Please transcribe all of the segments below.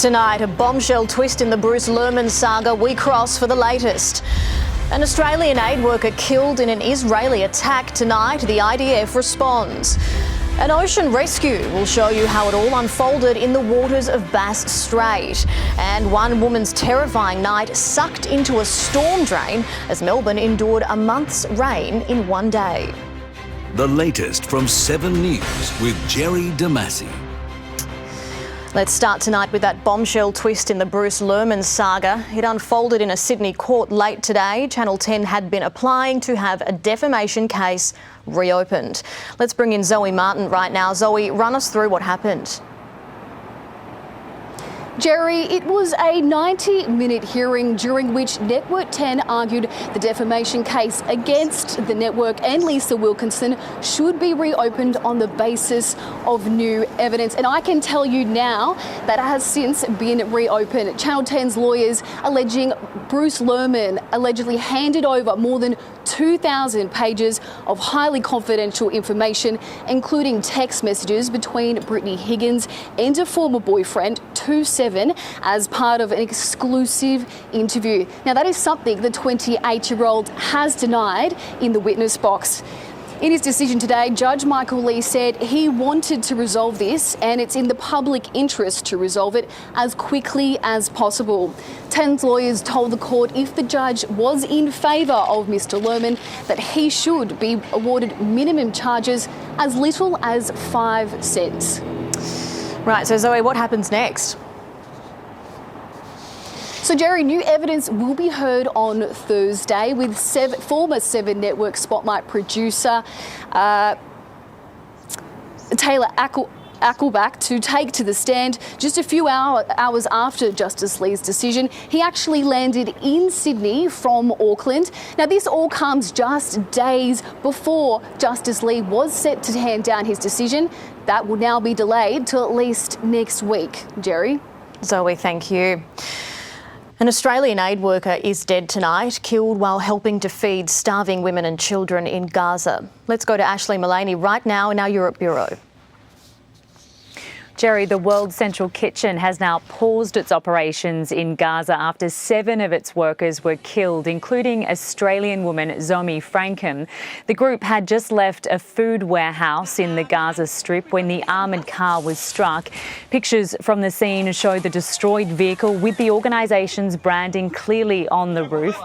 Tonight, a bombshell twist in the Bruce Lerman saga. We cross for the latest. An Australian aid worker killed in an Israeli attack tonight. The IDF responds. An ocean rescue will show you how it all unfolded in the waters of Bass Strait. And one woman's terrifying night sucked into a storm drain as Melbourne endured a month's rain in one day. The latest from 7 News with Jerrie Demasi. Let's start tonight with that bombshell twist in the Bruce Lerman saga. It unfolded in a Sydney court late today. Channel 10 had been applying to have a defamation case reopened. Let's bring in Zoe Martin right now. Zoe, run us through what happened. Jerry, it was a 90-minute hearing during which Network 10 argued the defamation case against the network and Lisa Wilkinson should be reopened on the basis of new evidence. And I can tell you now that it has since been reopened. Channel 10's lawyers alleging Bruce Lerman allegedly handed over more than 2,000 pages of highly confidential information, including text messages between Brittany Higgins and a former boyfriend, 2-7, as part of an exclusive interview. Now, that is something the 28-year-old has denied in the witness box. In his decision today, Judge Michael Lee said he wanted to resolve this and it's in the public interest to resolve it as quickly as possible. Ten's lawyers told the court if the judge was in favour of Mr Lerman that he should be awarded minimum charges as little as 5 cents. Right, so Zoe, what happens next? So, Jerry, new evidence will be heard on Thursday with former 7 Network Spotlight producer Taylor Ackelback to take to the stand just a few hours after Justice Lee's decision. He actually landed in Sydney from Auckland. Now, this all comes just days before Justice Lee was set to hand down his decision. That will now be delayed till at least next week. Jerry? Zoe, thank you. An Australian aid worker is dead tonight, killed while helping to feed starving women and children in Gaza. Let's go to Ashley Mullaney right now in our Europe Bureau. Jerry, the World Central Kitchen has now paused its operations in Gaza after 7 of its workers were killed, including Australian woman Zomi Frankham. The group had just left a food warehouse in the Gaza Strip when the armoured car was struck. Pictures from the scene show the destroyed vehicle with the organisation's branding clearly on the roof.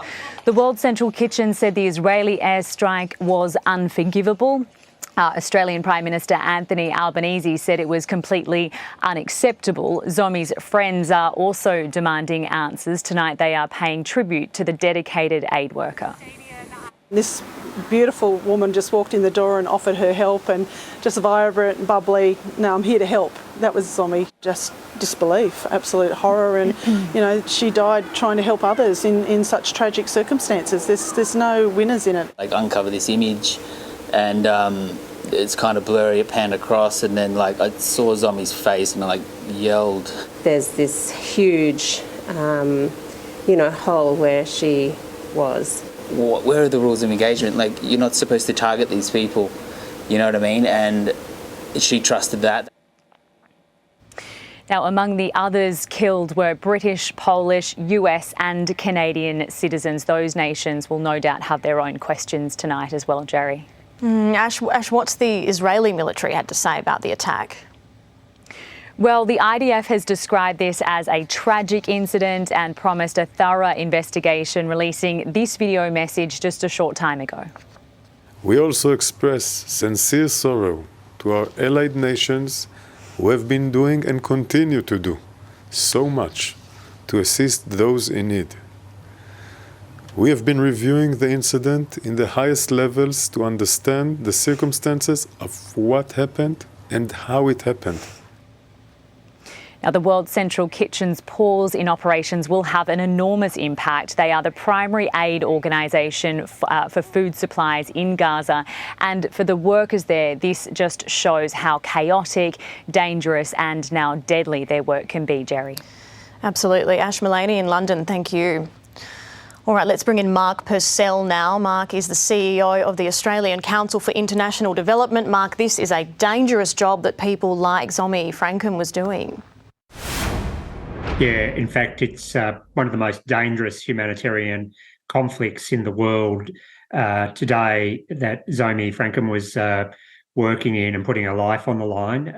The World Central Kitchen said the Israeli airstrike was unforgivable. Australian Prime Minister Anthony Albanese said it was completely unacceptable. Zomi's friends are also demanding answers. Tonight they are paying tribute to the dedicated aid worker. This beautiful woman just walked in the door and offered her help, and just vibrant and bubbly, no, I'm here to help. That was Zomi. Just disbelief, absolute horror, and you know, she died trying to help others in such tragic circumstances. There's no winners in it. Like, uncover this image, and it's kind of blurry, it panned across, and then like I saw Zomi's face and I like yelled. There's this huge, hole where she was. Where are the rules of engagement? Like, you're not supposed to target these people, you know what I mean? And she trusted that. Now, among the others killed were British, Polish, US and Canadian citizens. Those nations will no doubt have their own questions tonight as well, Jerry. Ash, what's the Israeli military had to say about the attack? Well, the IDF has described this as a tragic incident and promised a thorough investigation, releasing this video message just a short time ago. We also express sincere sorrow to our allied nations who have been doing and continue to do so much to assist those in need. We have been reviewing the incident in the highest levels to understand the circumstances of what happened and how it happened. Now, the World Central Kitchen's pause in operations will have an enormous impact. They are the primary aid organisation for food supplies in Gaza. And for the workers there, this just shows how chaotic, dangerous and now deadly their work can be, Jerry. Absolutely. Ash Mullaney in London, thank you. All right, let's bring in Mark Purcell now. Mark is the CEO of the Australian Council for International Development. Mark, this is a dangerous job that people like Zomi Frankham was doing. Yeah, in fact, it's one of the most dangerous humanitarian conflicts in the world today that Zomi Frankham was working in and putting her life on the line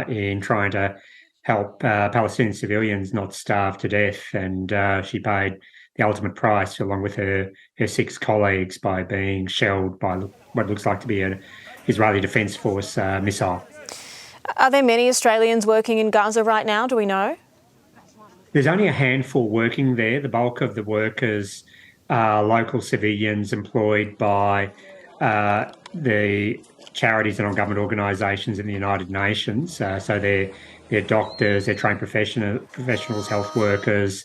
in trying to help Palestinian civilians not starve to death. And she paid the ultimate price, along with her 6 colleagues, by being shelled by what looks like to be an Israeli Defence Force missile. Are there many Australians working in Gaza right now? Do we know? There's only a handful working there. The bulk of the workers are local civilians employed by the charities and non-government organisations in the United Nations. So they're doctors, they're trained professionals, health workers,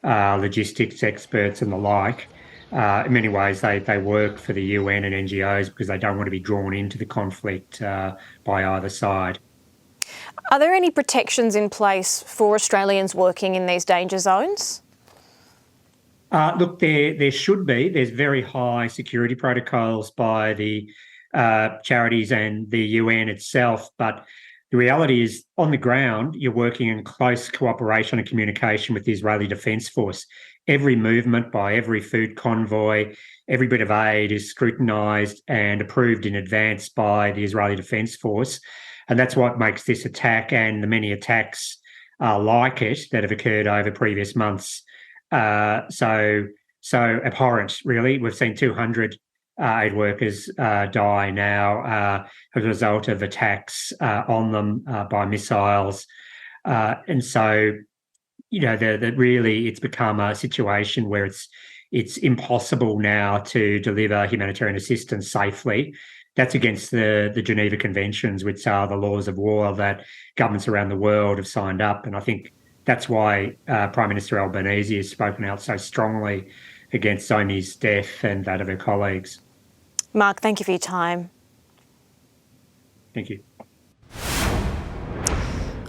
logistics experts and the like. In many ways, they work for the UN and NGOs because they don't want to be drawn into the conflict by either side. Are there any protections in place for Australians working in these danger zones? Look, there should be. There's very high security protocols by the charities and the UN itself, but the reality is, on the ground, you're working in close cooperation and communication with the Israeli Defence Force. Every movement by every food convoy, every bit of aid is scrutinised and approved in advance by the Israeli Defence Force. And that's what makes this attack and the many attacks like it that have occurred over previous months so abhorrent, really. We've seen 200 aid workers die now as a result of attacks on them by missiles. And so, that really it's become a situation where it's impossible now to deliver humanitarian assistance safely. That's against the Geneva Conventions, which are the laws of war that governments around the world have signed up. And I think that's why Prime Minister Albanese has spoken out so strongly against Zomi's death and that of her colleagues. Mark, thank you for your time. Thank you.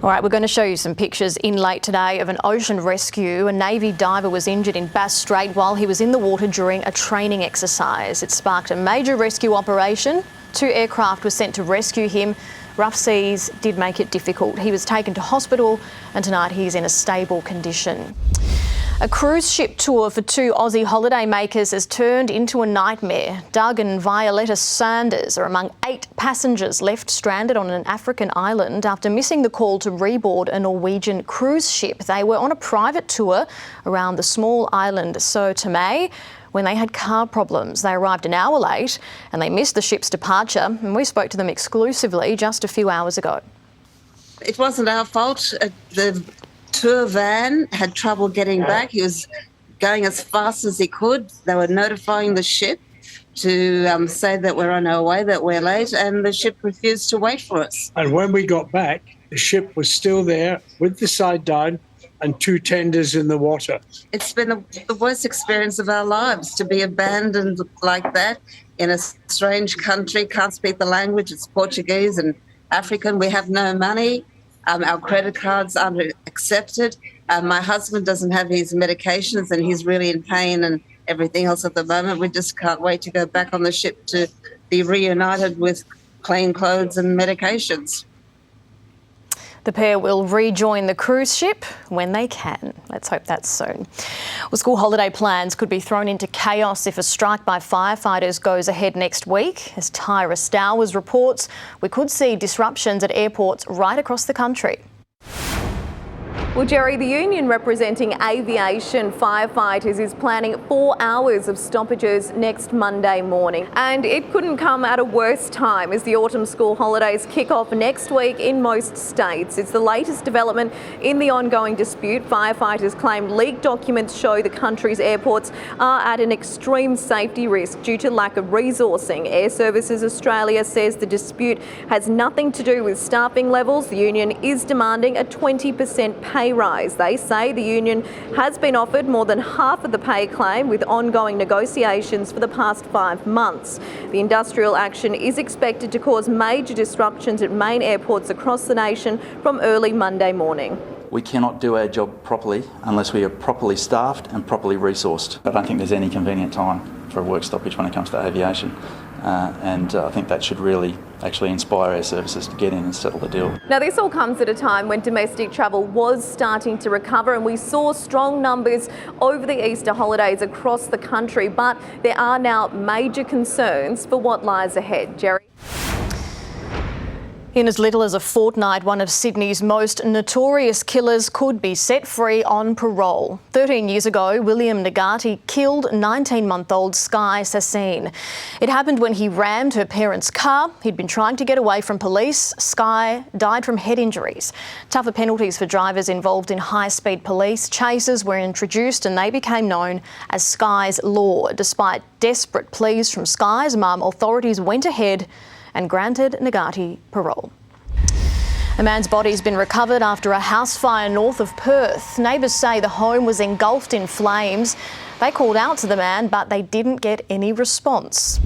All right, we're going to show you some pictures in late today of an ocean rescue. A Navy diver was injured in Bass Strait while he was in the water during a training exercise. It sparked a major rescue operation. 2 aircraft were sent to rescue him. Rough seas did make it difficult. He was taken to hospital and tonight he's in a stable condition. A cruise ship tour for 2 Aussie holidaymakers has turned into a nightmare. Doug and Violetta Sanders are among 8 passengers left stranded on an African island after missing the call to reboard a Norwegian cruise ship. They were on a private tour around the small island Sao Tome when they had car problems. They arrived an hour late and they missed the ship's departure, and we spoke to them exclusively just a few hours ago. It wasn't our fault. The tour van had trouble getting back. He was going as fast as he could. They were notifying the ship to say that we're on our way, that we're late, and the ship refused to wait for us. And when we got back, the ship was still there with the side down and 2 tenders in the water. It's been the worst experience of our lives to be abandoned like that in a strange country, can't speak the language, it's Portuguese and African. We have no money. Our credit cards aren't accepted. My husband doesn't have his medications and he's really in pain and everything else at the moment. We just can't wait to go back on the ship to be reunited with clean clothes and medications. The pair will rejoin the cruise ship when they can. Let's hope that's soon. Well, school holiday plans could be thrown into chaos if a strike by firefighters goes ahead next week. As Tyra Stowers reports, we could see disruptions at airports right across the country. Well, Jerry, the union representing aviation firefighters is planning 4 hours of stoppages next Monday morning. And it couldn't come at a worse time as the autumn school holidays kick off next week in most states. It's the latest development in the ongoing dispute. Firefighters claim leaked documents show the country's airports are at an extreme safety risk due to lack of resourcing. Air Services Australia says the dispute has nothing to do with staffing levels. The union is demanding a 20% pay rise. They say the union has been offered more than half of the pay claim with ongoing negotiations for the past 5 months. The industrial action is expected to cause major disruptions at main airports across the nation from early Monday morning. We cannot do our job properly unless we are properly staffed and properly resourced. I don't think there's any convenient time for a work stoppage when it comes to aviation. and I think that should really actually inspire our services to get in and settle the deal. Now, this all comes at a time when domestic travel was starting to recover, and we saw strong numbers over the Easter holidays across the country, but there are now major concerns for what lies ahead. Jerry? In as little as a fortnight, one of Sydney's most notorious killers could be set free on parole. 13 years ago, William Nagati killed 19-month-old Sky Sassine. It happened when he rammed her parents' car. He'd been trying to get away from police. Sky died from head injuries. Tougher penalties for drivers involved in high-speed police chases were introduced, and they became known as Sky's Law. Despite desperate pleas from Sky's mum, authorities went ahead and granted Nagati parole. A man's body has been recovered after a house fire north of Perth. Neighbours say the home was engulfed in flames. They called out to the man, but they didn't get any response.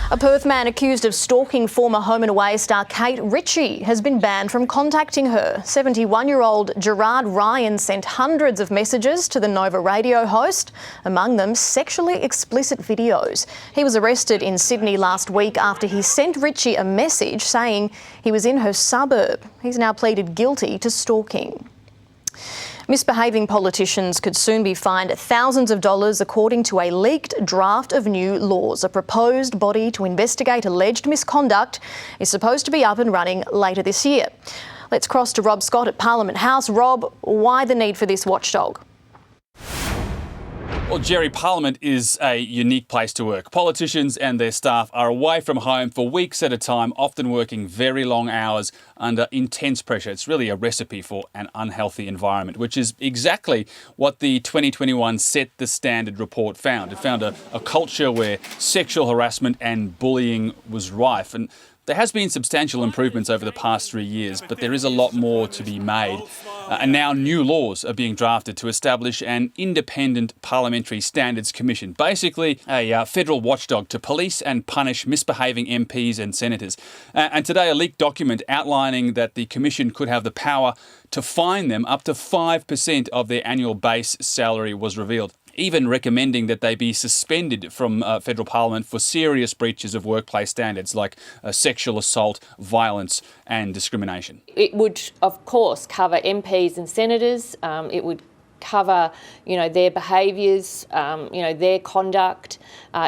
A Perth man accused of stalking former Home and Away star Kate Ritchie has been banned from contacting her. 71-year-old Gerard Ryan sent hundreds of messages to the Nova radio host, among them sexually explicit videos. He was arrested in Sydney last week after he sent Ritchie a message saying he was in her suburb. He's now pleaded guilty to stalking. Misbehaving politicians could soon be fined thousands of dollars according to a leaked draft of new laws. A proposed body to investigate alleged misconduct is supposed to be up and running later this year. Let's cross to Rob Scott at Parliament House. Rob, why the need for this watchdog? Well, Jerry, Parliament is a unique place to work. Politicians and their staff are away from home for weeks at a time, often working very long hours under intense pressure. It's really a recipe for an unhealthy environment, which is exactly what the 2021 Set the Standard report found. It found a culture where sexual harassment and bullying was rife. And there has been substantial improvements over the past 3 years, but there is a lot more to be made. And now new laws are being drafted to establish an independent parliamentary standards commission, basically a federal watchdog to police and punish misbehaving MPs and senators. And today a leaked document outlining that the commission could have the power to fine them up to 5% of their annual base salary was revealed, even recommending that they be suspended from federal parliament for serious breaches of workplace standards like sexual assault, violence and discrimination. It would, of course, cover MPs and senators. It would cover, their behaviours, their conduct.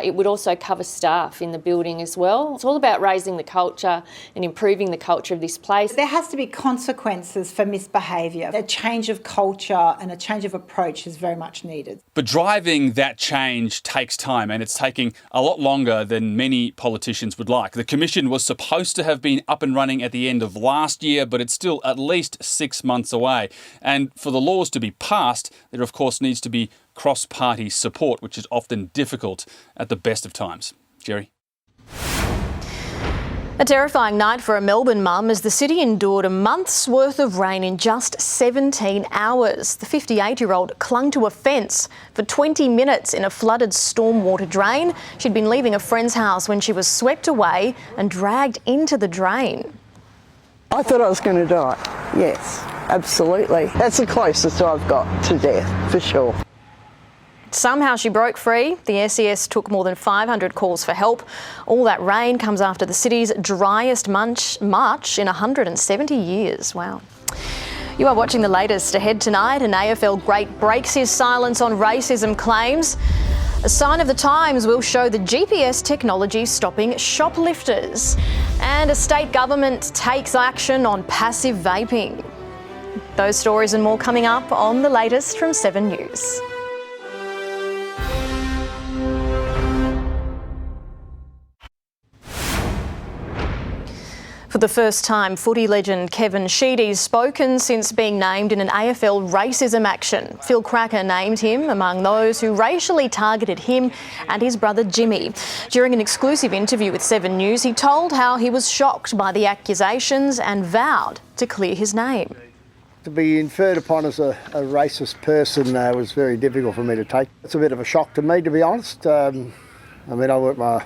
It would also cover staff in the building as well. It's all about raising the culture and improving the culture of this place. There has to be consequences for misbehaviour. A change of culture and a change of approach is very much needed. But driving that change takes time, and it's taking a lot longer than many politicians would like. The commission was supposed to have been up and running at the end of last year, but it's still at least 6 months away. And for the laws to be passed, there of course needs to be cross-party support, which is often difficult at the best of times. Jerry? A terrifying night for a Melbourne mum as the city endured a month's worth of rain in just 17 hours. The 58-year-old clung to a fence for 20 minutes in a flooded stormwater drain. She'd been leaving a friend's house when she was swept away and dragged into the drain. I thought I was going to die. Yes, absolutely. That's the closest I've got to death, for sure. Somehow she broke free. The SES took more than 500 calls for help. All that rain comes after the city's driest March in 170 years. Wow. You are watching the latest. Ahead tonight, an AFL great breaks his silence on racism claims. A sign of the times will show the GPS technology stopping shoplifters. And a state government takes action on passive vaping. Those stories and more coming up on the latest from 7 News. For the first time, footy legend Kevin Sheedy's spoken since being named in an AFL racism action. Phil Cracker named him among those who racially targeted him and his brother Jimmy. During an exclusive interview with 7 News, he told how he was shocked by the accusations and vowed to clear his name. To be inferred upon as a racist person was very difficult for me to take. It's a bit of a shock to me, to be honest. I worked my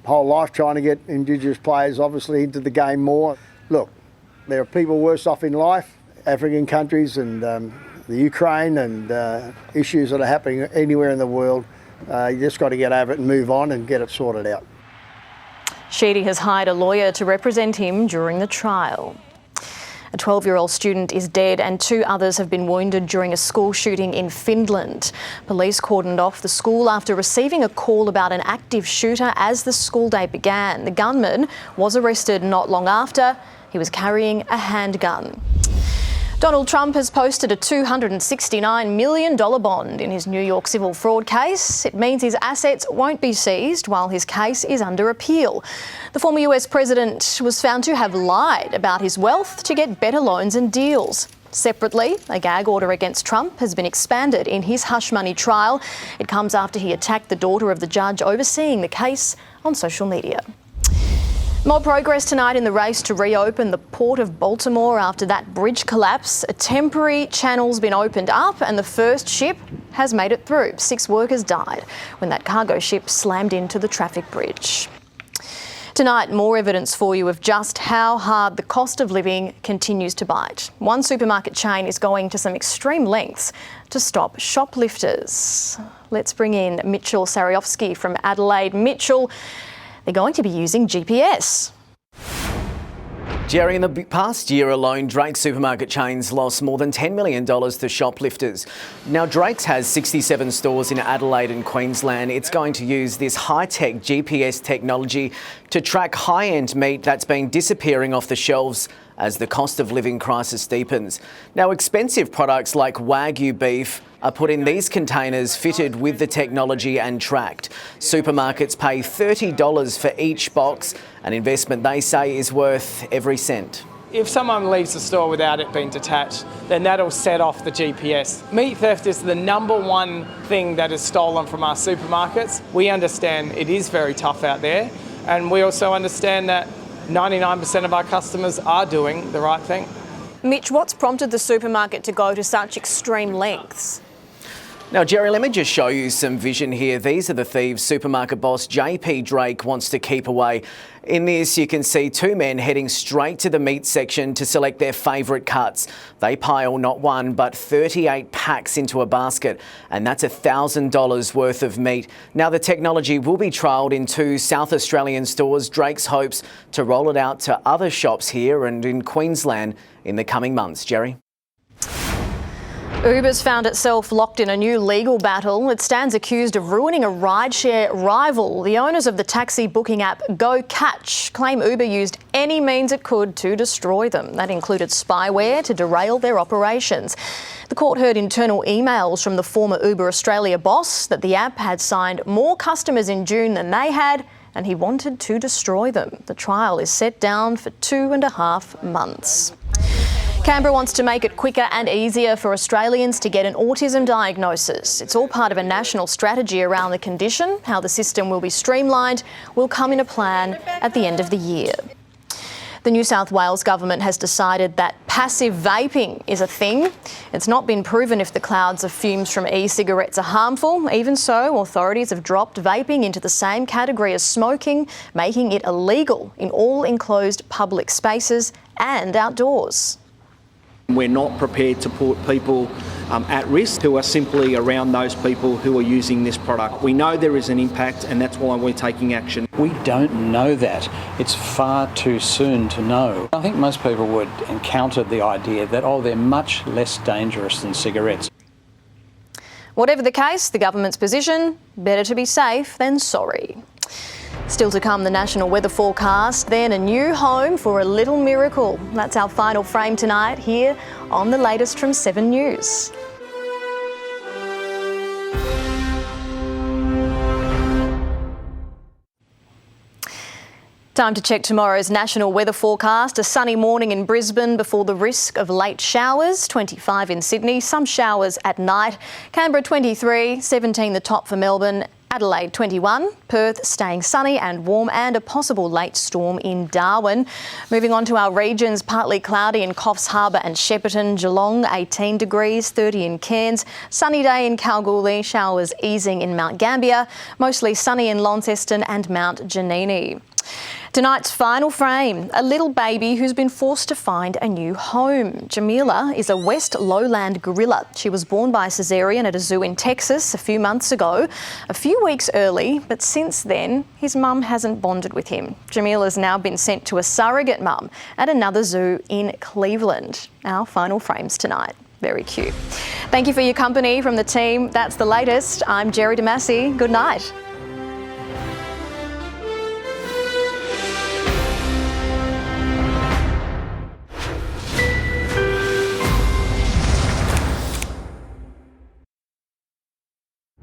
whole life trying to get Indigenous players obviously into the game more. Look, there are people worse off in life, African countries and the Ukraine and issues that are happening anywhere in the world. You just got to get over it and move on and get it sorted out. Sheedy has hired a lawyer to represent him during the trial. A 12-year-old student is dead and 2 others have been wounded during a school shooting in Finland. Police cordoned off the school after receiving a call about an active shooter as the school day began. The gunman was arrested not long after. He was carrying a handgun. Donald Trump has posted a $269 million bond in his New York civil fraud case. It means his assets won't be seized while his case is under appeal. The former US president was found to have lied about his wealth to get better loans and deals. Separately, a gag order against Trump has been expanded in his hush money trial. It comes after he attacked the daughter of the judge overseeing the case on social media. More progress tonight in the race to reopen the Port of Baltimore after that bridge collapse. A temporary channel's been opened up and the first ship has made it through. 6 workers died when that cargo ship slammed into the traffic bridge. Tonight, more evidence for you of just how hard the cost of living continues to bite. One supermarket chain is going to some extreme lengths to stop shoplifters. Let's bring in Mitchell Sariovsky from Adelaide. Mitchell, they're going to be using GPS. Jerry, in the past year alone, Drake's supermarket chains lost more than $10 million to shoplifters. Now, Drake's has 67 stores in Adelaide and Queensland. It's going to use this high-tech GPS technology to track high-end meat that's been disappearing off the shelves as the cost of living crisis deepens. Now, expensive products like Wagyu beef are put in these containers fitted with the technology and tracked. Supermarkets pay $30 for each box, an investment they say is worth every cent. If someone leaves the store without it being detached, then that'll set off the GPS. Meat theft is the #1 thing that is stolen from our supermarkets. We understand it is very tough out there, and we also understand that 99% of our customers are doing the right thing. Mitch, what's prompted the supermarket to go to such extreme lengths? Now, Jerry, let me just show you some vision here. These are the thieves supermarket boss JP Drake wants to keep away. In this, you can see 2 men heading straight to the meat section to select their favourite cuts. They pile not 1 but 38 packs into a basket, and that's $1,000 worth of meat. Now, the technology will be trialled in 2 South Australian stores. Drake's hopes to roll it out to other shops here and in Queensland in the coming months. Jerry? Uber's found itself locked in a new legal battle. It stands accused of ruining a rideshare rival. The owners of the taxi booking app Go Catch claim Uber used any means it could to destroy them. That included spyware to derail their operations. The court heard internal emails from the former Uber Australia boss that the app had signed more customers in June than they had, and he wanted to destroy them. The trial is set down for 2.5 months. Canberra wants to make it quicker and easier for Australians to get an autism diagnosis. It's all part of a national strategy around the condition. How the system will be streamlined will come in a plan at the end of the year. The New South Wales government has decided that passive vaping is a thing. It's not been proven if the clouds of fumes from e-cigarettes are harmful. Even so, authorities have dropped vaping into the same category as smoking, making it illegal in all enclosed public spaces and outdoors. We're not prepared to put people at risk who are simply around those people who are using this product. We know there is an impact, and that's why we're taking action. We don't know that. It's far too soon to know. I think most people would encounter the idea that, they're much less dangerous than cigarettes. Whatever the case, the government's position, better to be safe than sorry. Still to come, the national weather forecast, then a new home for a little miracle. That's our final frame tonight here on the latest from 7 News. Time to check tomorrow's national weather forecast. A sunny morning in Brisbane before the risk of late showers. 25 in Sydney, some showers at night. Canberra 23, 17 the top for Melbourne. Adelaide 21, Perth staying sunny and warm, and a possible late storm in Darwin. Moving on to our regions, partly cloudy in Coffs Harbour and Shepparton. Geelong 18 degrees, 30 in Cairns. Sunny day in Kalgoorlie, showers easing in Mount Gambier. Mostly sunny in Launceston and Mount Janini. Tonight's final frame, a little baby who's been forced to find a new home. Jamila is a West Lowland gorilla. She was born by caesarean at a zoo in Texas a few months ago, a few weeks early, but since then, his mum hasn't bonded with him. Jamila's now been sent to a surrogate mum at another zoo in Cleveland. Our final frames tonight. Very cute. Thank you for your company from the team. That's the latest. I'm Jerrie Demasi. Good night.